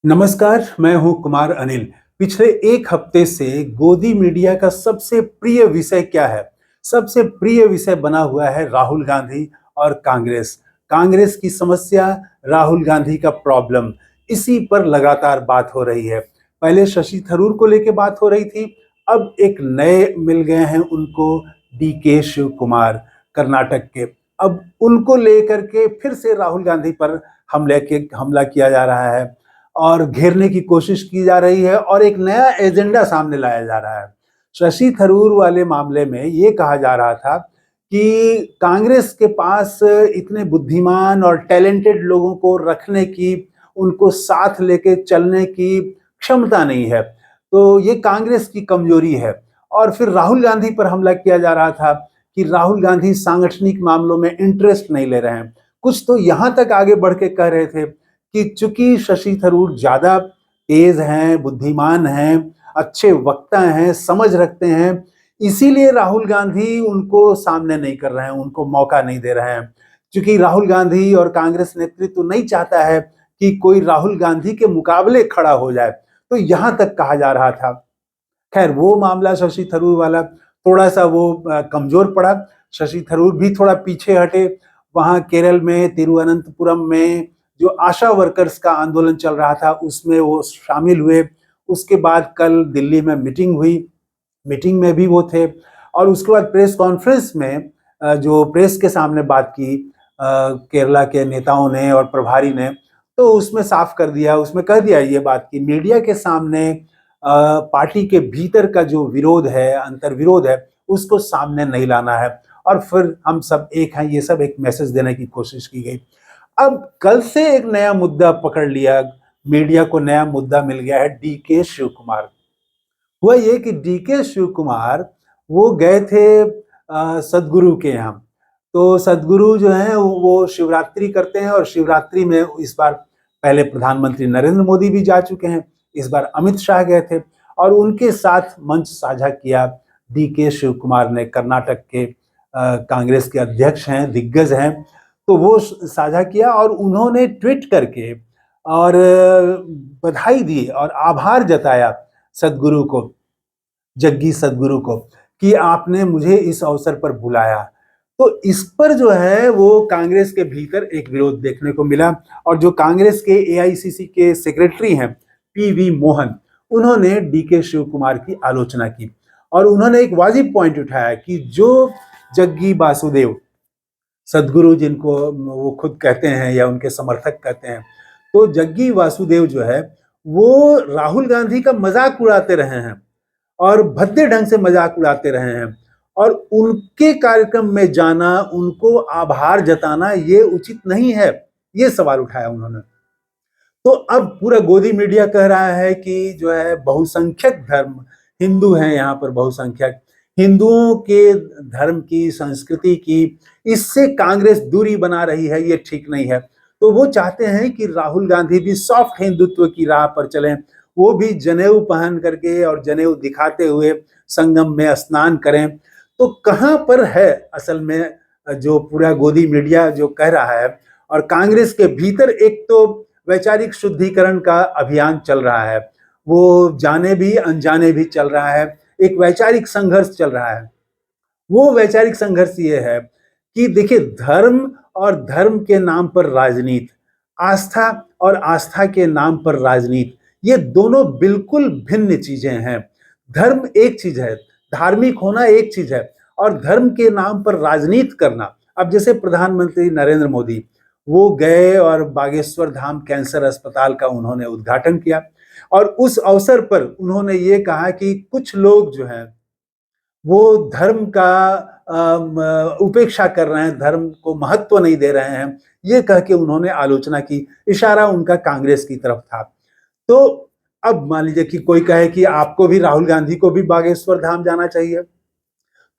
नमस्कार, मैं हूं कुमार अनिल। पिछले एक हफ्ते से गोदी मीडिया का सबसे प्रिय विषय क्या है? सबसे प्रिय विषय बना हुआ है राहुल गांधी और कांग्रेस। कांग्रेस की समस्या, राहुल गांधी का प्रॉब्लम, इसी पर लगातार बात हो रही है। पहले शशि थरूर को लेके बात हो रही थी, अब एक नए मिल गए हैं उनको, डीके शिव कुमार, कर्नाटक के। अब उनको लेकर के फिर से राहुल गांधी पर हमला किया जा रहा है और घेरने की कोशिश की जा रही है और एक नया एजेंडा सामने लाया जा रहा है। शशि थरूर वाले मामले में ये कहा जा रहा था कि कांग्रेस के पास इतने बुद्धिमान और टैलेंटेड लोगों को रखने की, उनको साथ लेके चलने की क्षमता नहीं है, तो ये कांग्रेस की कमजोरी है। और फिर राहुल गांधी पर हमला किया जा रहा था कि राहुल गांधी सांगठनिक मामलों में इंटरेस्ट नहीं ले रहे हैं। कुछ तो यहां तक आगे बढ़ के कह रहे थे कि चूंकि शशि थरूर ज्यादा तेज हैं, बुद्धिमान हैं, अच्छे वक्ता हैं, समझ रखते हैं, इसीलिए राहुल गांधी उनको सामने नहीं कर रहे हैं, उनको मौका नहीं दे रहे हैं। क्योंकि राहुल गांधी और कांग्रेस नेतृत्व तो नहीं चाहता है कि कोई राहुल गांधी के मुकाबले खड़ा हो जाए, तो यहां तक कहा जा रहा था। खैर, वो मामला शशि थरूर वाला थोड़ा सा वो कमजोर पड़ा। शशि थरूर भी थोड़ा पीछे हटे। वहां केरल में तिरुवनंतपुरम में जो आशा वर्कर्स का आंदोलन चल रहा था उसमें वो शामिल हुए। उसके बाद कल दिल्ली में मीटिंग हुई, मीटिंग में भी वो थे। और उसके बाद प्रेस कॉन्फ्रेंस में जो प्रेस के सामने बात की केरला के नेताओं ने और प्रभारी ने, तो उसमें साफ कर दिया, उसमें कह दिया ये बात कि मीडिया के सामने पार्टी के भीतर का जो विरोध है, अंतर्विरोध है, उसको सामने नहीं लाना है। और फिर हम सब एक हैं, ये सब एक मैसेज देने की कोशिश की गई। अब कल से एक नया मुद्दा पकड़ लिया, मीडिया को नया मुद्दा मिल गया है, डीके शिव कुमार। हुआ ये कि डीके शिव कुमार वो गए थे सदगुरु के यहाँ। तो सदगुरु जो है वो शिवरात्रि करते हैं और शिवरात्रि में इस बार पहले प्रधानमंत्री नरेंद्र मोदी भी जा चुके हैं, इस बार अमित शाह गए थे और उनके साथ मंच साझा किया डीके शिव कुमार ने। कर्नाटक के कांग्रेस के अध्यक्ष हैं, दिग्गज हैं, तो वो साझा किया और उन्होंने ट्वीट करके और बधाई दी और आभार जताया सदगुरु को, जग्गी सदगुरु को, कि आपने मुझे इस अवसर पर बुलाया। तो इस पर जो है वो कांग्रेस के भीतर एक विरोध देखने को मिला। और जो कांग्रेस के एआईसीसी के सेक्रेटरी हैं पीवी मोहन, उन्होंने डीके शिव कुमार की आलोचना की और उन्होंने एक वाजिब पॉइंट उठाया कि जो जग्गी वासुदेव, सदगुरु जिनको वो खुद कहते हैं या उनके समर्थक कहते हैं, तो जग्गी वासुदेव जो है वो राहुल गांधी का मजाक उड़ाते रहे हैं और भद्दे ढंग से मजाक उड़ाते रहे हैं और उनके कार्यक्रम में जाना, उनको आभार जताना ये उचित नहीं है, ये सवाल उठाया उन्होंने। तो अब पूरा गोदी मीडिया कह रहा है कि जो है बहुसंख्यक धर्म, हिंदू हैं यहाँ पर बहुसंख्यक, हिंदुओं के धर्म की, संस्कृति की, इससे कांग्रेस दूरी बना रही है, ये ठीक नहीं है। तो वो चाहते हैं कि राहुल गांधी भी सॉफ्ट हिंदुत्व की राह पर चलें, वो भी जनेऊ पहन करके और जनेऊ दिखाते हुए संगम में स्नान करें। तो कहाँ पर है असल में जो पूरा गोदी मीडिया जो कह रहा है? और कांग्रेस के भीतर एक तो वैचारिक शुद्धिकरण का अभियान चल रहा है, वो जाने भी अनजाने भी चल रहा है, एक वैचारिक संघर्ष चल रहा है। वो वैचारिक संघर्ष ये है कि देखिए, धर्म और धर्म के नाम पर राजनीति, आस्था और आस्था के नाम पर राजनीति, ये दोनों बिल्कुल भिन्न चीजें हैं। धर्म एक चीज है, धार्मिक होना एक चीज है, और धर्म के नाम पर राजनीति करना। अब जैसे प्रधानमंत्री नरेंद्र मोदी, वो गए और बागेश्वर धाम कैंसर अस्पताल का उन्होंने उद्घाटन किया और उस अवसर पर उन्होंने ये कहा कि कुछ लोग जो हैं वो धर्म का उपेक्षा कर रहे हैं, धर्म को महत्व नहीं दे रहे हैं, ये कह के उन्होंने आलोचना की। इशारा उनका कांग्रेस की तरफ था। तो अब मान लीजिए कि कोई कहे कि आपको भी, राहुल गांधी को भी बागेश्वर धाम जाना चाहिए,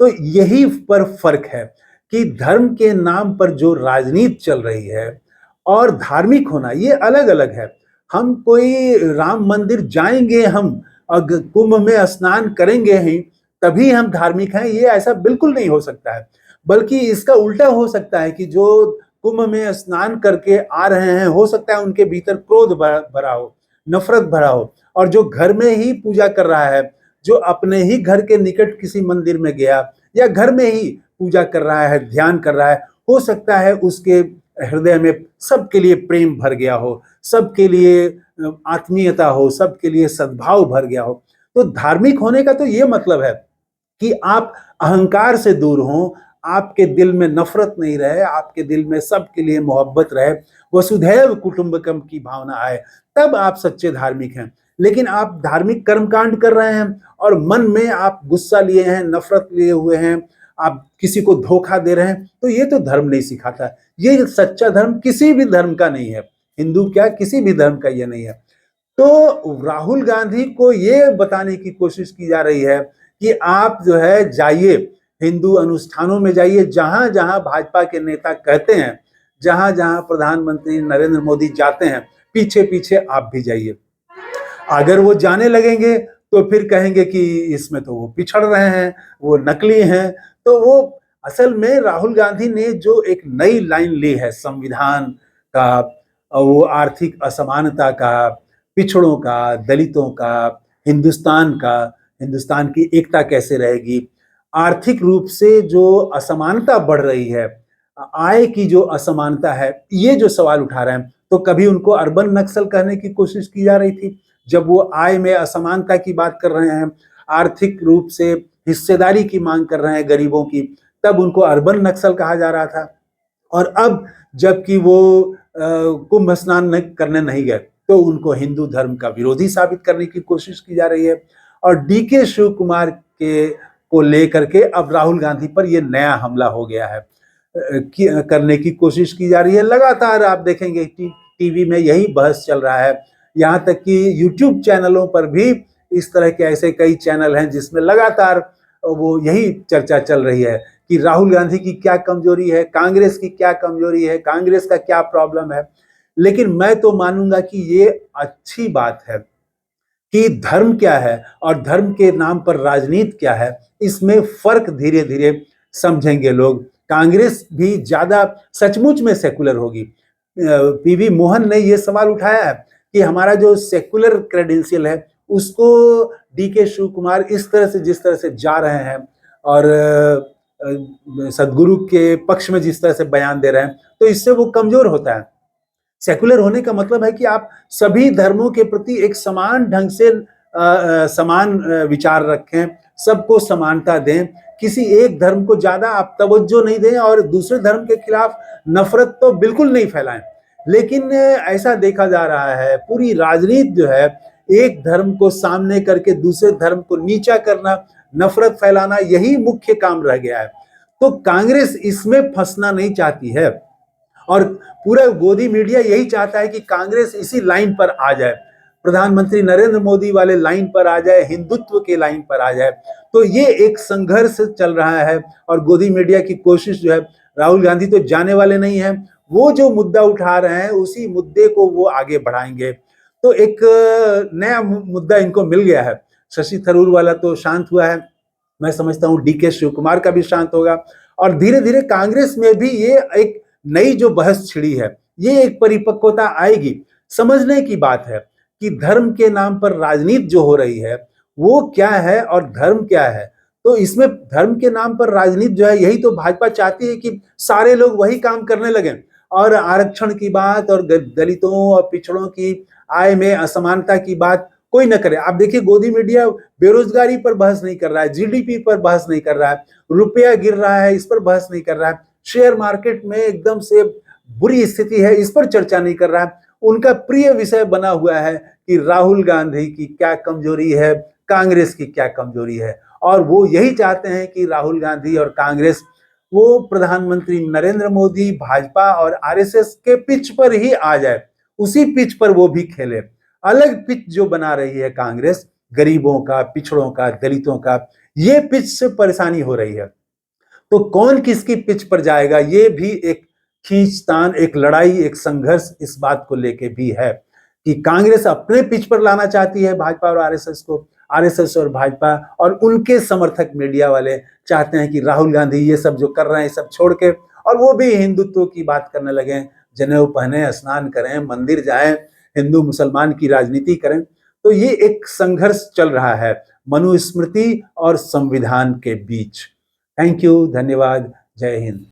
तो यही पर फर्क है कि धर्म के नाम पर जो राजनीति चल रही है और धार्मिक होना, ये अलग अलग है। हम कोई राम मंदिर जाएंगे, हम कुंभ में स्नान करेंगे ही तभी हम धार्मिक हैं, ये ऐसा बिल्कुल नहीं हो सकता है। बल्कि इसका उल्टा हो सकता है कि जो कुंभ में स्नान करके आ रहे हैं, हो सकता है उनके भीतर क्रोध भरा हो, नफरत भरा हो, और जो घर में ही पूजा कर रहा है, जो अपने ही घर के निकट किसी मंदिर में गया या घर में ही पूजा कर रहा है, ध्यान कर रहा है, हो सकता है उसके हृदय में सबके लिए प्रेम भर गया हो, सबके लिए आत्मीयता हो, सबके लिए सद्भाव भर गया हो। तो धार्मिक होने का तो ये मतलब है कि आप अहंकार से दूर हों, आपके दिल में नफरत नहीं रहे, आपके दिल में सबके लिए मोहब्बत रहे, वसुधैव कुटुंबकम की भावना आए, तब आप सच्चे धार्मिक हैं। लेकिन आप धार्मिक कर्मकांड कर रहे हैं और मन में आप गुस्सा लिए हैं, नफरत लिए हुए हैं, आप किसी को धोखा दे रहे हैं, तो ये तो धर्म नहीं सिखाता। ये सच्चा धर्म किसी भी धर्म का नहीं है, हिंदू क्या किसी भी धर्म का ये नहीं है। तो राहुल गांधी को ये बताने की कोशिश की जा रही है कि आप जो है जाइए, हिंदू अनुष्ठानों में जाइए, जहां जहां भाजपा के नेता कहते हैं, जहां जहां प्रधानमंत्री नरेंद्र मोदी जाते हैं, पीछे पीछे आप भी जाइए। अगर वो जाने लगेंगे तो फिर कहेंगे कि इसमें तो वो पिछड़ रहे हैं, वो नकली हैं। तो वो असल में राहुल गांधी ने जो एक नई लाइन ली है संविधान का, वो आर्थिक असमानता का, पिछड़ों का, दलितों का, हिंदुस्तान का, हिंदुस्तान की एकता कैसे रहेगी, आर्थिक रूप से जो असमानता बढ़ रही है, आय की जो असमानता है, ये जो सवाल उठा रहे हैं। तो कभी उनको अर्बन नक्सल कहने की कोशिश की जा रही थी, जब वो आय में असमानता की बात कर रहे हैं, आर्थिक रूप से हिस्सेदारी की मांग कर रहे हैं गरीबों की, तब उनको अर्बन नक्सल कहा जा रहा था। और अब जबकि वो कुंभ स्नान करने नहीं गए, तो उनको हिंदू धर्म का विरोधी साबित करने की कोशिश की जा रही है। और डीके शिव कुमार के को लेकर के अब राहुल गांधी पर यह नया हमला हो गया है, करने की कोशिश की जा रही है। लगातार आप देखेंगे टीवी में यही बहस चल रहा है, यहाँ तक कि यूट्यूब चैनलों पर भी इस तरह के ऐसे कई चैनल हैं जिसमें लगातार वो यही चर्चा चल रही है कि राहुल गांधी की क्या कमजोरी है, कांग्रेस की क्या कमजोरी है, कांग्रेस का क्या प्रॉब्लम है। लेकिन मैं तो मानूंगा कि ये अच्छी बात है कि धर्म क्या है और धर्म के नाम पर राजनीति क्या है, इसमें फर्क धीरे धीरे समझेंगे लोग। कांग्रेस भी ज्यादा सचमुच में सेकुलर होगी। पीवी मोहन ने यह सवाल उठाया है कि हमारा जो सेकुलर क्रेडेंशियल है उसको डीके शिव कुमार इस तरह से जिस तरह से जा रहे हैं और सदगुरु के पक्ष में जिस तरह से बयान दे रहे हैं, तो इससे वो कमजोर होता है। सेकुलर होने का मतलब है कि आप सभी धर्मों के प्रति एक समान ढंग से समान विचार रखें, सबको समानता दें, किसी एक धर्म को ज्यादा आप तवज्जो नहीं दें और दूसरे धर्म के खिलाफ नफरत तो बिल्कुल नहीं फैलाएं। लेकिन ऐसा देखा जा रहा है, पूरी राजनीति जो है एक धर्म को सामने करके दूसरे धर्म को नीचा करना, नफरत फैलाना, यही मुख्य काम रह गया है। तो कांग्रेस इसमें फंसना नहीं चाहती है और पूरा गोदी मीडिया यही चाहता है कि कांग्रेस इसी लाइन पर आ जाए, प्रधानमंत्री नरेंद्र मोदी वाले लाइन पर आ जाए, हिंदुत्व के लाइन पर आ जाए। तो ये एक संघर्ष चल रहा है और गोदी मीडिया की कोशिश जो है, राहुल गांधी तो जाने वाले नहीं है, वो जो मुद्दा उठा रहे हैं उसी मुद्दे को वो आगे बढ़ाएंगे। तो एक नया मुद्दा इनको मिल गया है। शशि थरूर वाला तो शांत हुआ है, मैं समझता हूँ डीके शिव कुमार का भी शांत होगा और धीरे धीरे कांग्रेस में भी ये एक नई जो बहस छिड़ी है, ये एक परिपक्वता आएगी। समझने की बात है कि धर्म के नाम पर राजनीति जो हो रही है वो क्या है और धर्म क्या है। तो इसमें धर्म के नाम पर राजनीति जो है, यही तो भाजपा चाहती है कि सारे लोग वही काम करने लगे और आरक्षण की बात और दलितों और पिछड़ों की आय में असमानता की बात कोई न करे। आप देखिए गोदी मीडिया बेरोजगारी पर बहस नहीं कर रहा है, जीडीपी पर बहस नहीं कर रहा है, रुपया गिर रहा है इस पर बहस नहीं कर रहा है, शेयर मार्केट में एकदम से बुरी स्थिति है इस पर चर्चा नहीं कर रहा है। उनका प्रिय विषय बना हुआ है कि राहुल गांधी की क्या कमजोरी है, कांग्रेस की क्या कमजोरी है। और वो यही चाहते हैं कि राहुल गांधी और कांग्रेस वो प्रधानमंत्री नरेंद्र मोदी, भाजपा और आरएसएस के पिच पर ही आ जाए, उसी पिच पर वो भी खेले। अलग पिच जो बना रही है कांग्रेस, गरीबों का, पिछड़ों का, दलितों का, ये पिच से परेशानी हो रही है। तो कौन किसकी पिच पर जाएगा, ये भी एक खींचतान, एक लड़ाई, एक संघर्ष इस बात को लेके भी है कि कांग्रेस अपने पिच पर लाना चाहती है भाजपा और आरएसएस को, आरएसएस और भाजपा और उनके समर्थक मीडिया वाले चाहते हैं कि राहुल गांधी ये सब जो कर रहे हैं सब छोड़ के और वो भी हिंदुत्व की बात करने लगे, जनेऊ पहने, स्नान करें, मंदिर जाएं, हिंदू मुसलमान की राजनीति करें। तो ये एक संघर्ष चल रहा है मनुस्मृति और संविधान के बीच। थैंक यू, धन्यवाद, जय हिंद।